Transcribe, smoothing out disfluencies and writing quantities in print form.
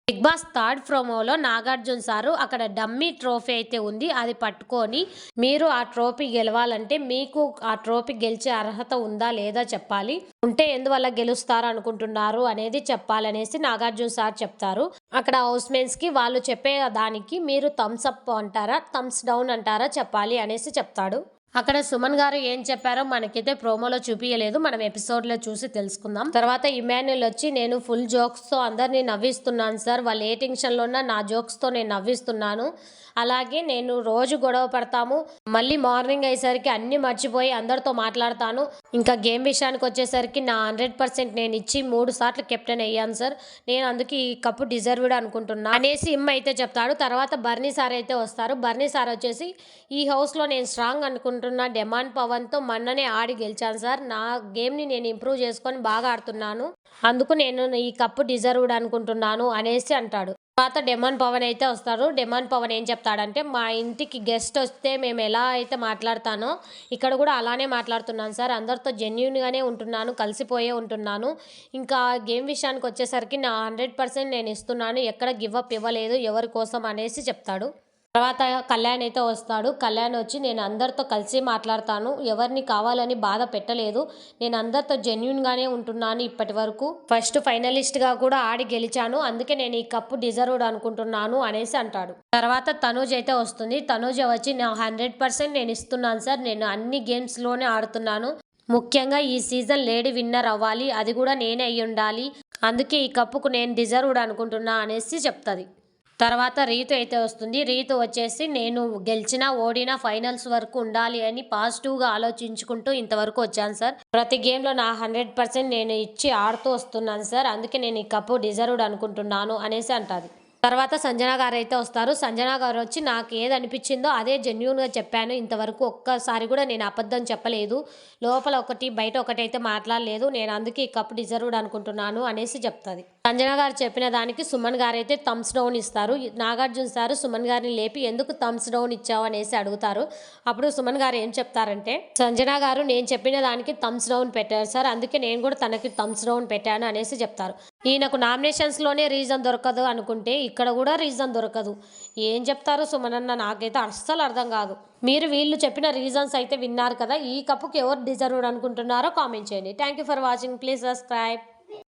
Big boss third ప్రోమోలో Nagarjuna sir అక్కడ dummy trophy అయితే ఉంది, అది పట్టుకొని మీరు ఆ ట్రోఫీ గెలవాలంటే మీకు ఆ ట్రోఫీ గెలిచే అర్హత ఉందా లేదా చెప్పాలి, ఉంటే ఎందువల్ల గెలుస్తారు అనుకుంటున్నారు అనేది చెప్పాలనేసి నాగార్జున సార్ చెప్తారు. అక్కడ హౌస్ మేట్స్ కి వాళ్ళు చెప్పే దానికి మీరు థమ్స్ అప్ అంటారా థమ్స్ డౌన్ అంటారా చెప్పాలి అనేసి చెప్తాడు. అక్కడ సుమన్ గారు ఏం చెప్పారో మనకైతే ప్రోమోలో చూపించలేదు, మనం ఎపిసోడ్లో చూసి తెలుసుకుందాం. తర్వాత ఇమాన్యుల్ వచ్చి నేను ఫుల్ జోక్స్తో అందరినీ నవ్విస్తున్నాను సార్, వాళ్ళు ఏ టెన్షన్లో ఉన్నా నా జోక్స్తో నేను నవ్విస్తున్నాను, అలాగే నేను రోజు గొడవ పడతాము, మళ్ళీ మార్నింగ్ అయ్యేసరికి అన్ని మర్చిపోయి అందరితో మాట్లాడతాను, ఇంకా గేమ్ విషయానికి వచ్చేసరికి నా 100% నేను ఇచ్చి 3 సార్లు కెప్టెన్ అయ్యాను సార్, నేను అందుకే ఈ కప్పు డిజర్వ్డ్ అనుకుంటున్నా అనేసి అయితే చెప్తాడు. తర్వాత బర్నీ సార్ అయితే వస్తారు. బర్నీ సార్ వచ్చేసి ఈ హౌస్లో నేను స్ట్రాంగ్ అనుకుంటున్నా, డెమాన్ పవన్తో మొన్ననే ఆడి గెలిచాను సార్, నా గేమ్ని నేను ఇంప్రూవ్ చేసుకొని బాగా ఆడుతున్నాను, అందుకు నేను ఈ కప్పు డిజర్వ్డ్ అనుకుంటున్నాను అనేసి అంటాడు. తర్వాత డెమాన్ పవన్ అయితే వస్తారు. డెమాన్ పవన్ ఏం చెప్తాడంటే మా ఇంటికి గెస్ట్ వస్తే మేము ఎలా అయితే మాట్లాడతానో ఇక్కడ కూడా అలానే మాట్లాడుతున్నాను సార్, అందరితో జెన్యున్గానే ఉంటున్నాను, కలిసిపోయే ఉంటున్నాను, ఇంకా గేమ్ విషయానికి వచ్చేసరికి నా 100% నేను ఇస్తున్నాను, ఎక్కడ గివ్ అప్ ఇవ్వలేదు ఎవరి కోసం అనేసి చెప్తాడు. తర్వాత కళ్యాణ్ అయితే వస్తాడు. కళ్యాణ్ వచ్చి నేను అందరితో కలిసి మాట్లాడతాను, ఎవరిని కావాలని బాధ పెట్టలేదు, నేను అందరితో జెన్యున్గానే ఉంటున్నాను, ఇప్పటి వరకు ఫస్ట్ ఫైనలిస్ట్గా కూడా ఆడి గెలిచాను, అందుకే నేను ఈ కప్పు డిజర్వ్డ్ అనుకుంటున్నాను అనేసి అంటాడు. తర్వాత తనూజ్ అయితే వస్తుంది. తనూజ్ వచ్చి నా 100% నేను ఇస్తున్నాను సార్, నేను అన్ని గేమ్స్లోనే ఆడుతున్నాను, ముఖ్యంగా ఈ సీజన్ లేడీ విన్నర్ అవ్వాలి, అది కూడా నేనే అయ్యి ఉండాలి, అందుకే ఈ కప్పుకు నేను డిజర్వ్డ్ అనుకుంటున్నా అనేసి చెప్తుంది. తర్వాత రీతు అయితే వస్తుంది. రీతు వచ్చేసి నేను గెలిచినా ఓడినా ఫైనల్స్ వరకు ఉండాలి అని పాజిటివ్గా ఆలోచించుకుంటూ ఇంతవరకు వచ్చాను సార్, ప్రతి గేమ్లో నా 100% నేను ఇచ్చి ఆడుతూ వస్తున్నాను సార్, అందుకే నేను ఈ కప్పు డిజర్వ్డ్ అనుకుంటున్నాను అనేసి అంటుంది. తర్వాత సంజన గారు అయితే వస్తారు. సంజన గారు వచ్చి నాకు ఏది అనిపించిందో అదే జెన్యున్గా చెప్పాను, ఇంతవరకు ఒక్కసారి కూడా నేను అబద్ధం చెప్పలేదు, లోపల ఒకటి బయట ఒకటి అయితే మాట్లాడలేదు, నేను అందుకే ఈ కప్ డిజర్వ్డ్ అనుకుంటున్నాను అనేసి చెప్తుంది. సంజన గారు చెప్పిన దానికి సుమన్ గారు అయితే థమ్స్ డౌన్ ఇస్తారు. నాగార్జున సార్ సుమన్ గారిని లేపి ఎందుకు థమ్స్ డౌన్ ఇచ్చావు అనేసి అడుగుతారు. అప్పుడు సుమన్ గారు ఏం చెప్తారంటే సంజన గారు నేను చెప్పిన దానికి థమ్స్ డౌన్ పెట్టారు సార్, అందుకే నేను కూడా తనకి థమ్స్ డౌన్ పెట్టాను అనేసి చెప్తారు. ఈయనకు నామినేషన్స్లోనే రీజన్ దొరకదు అనుకుంటే ఇక్కడ కూడా రీజన్ దొరకదు, ఏం చెప్తారు సుమనన్న నాకైతే అస్సలు అర్థం కాదు. మీరు వీళ్ళు చెప్పిన రీజన్స్ అయితే విన్నారు కదా, ఈ కప్పుకి ఎవరు డిజర్వ్డ్ అనుకుంటున్నారో కామెంట్ చేయండి. Thank you for watching, please subscribe.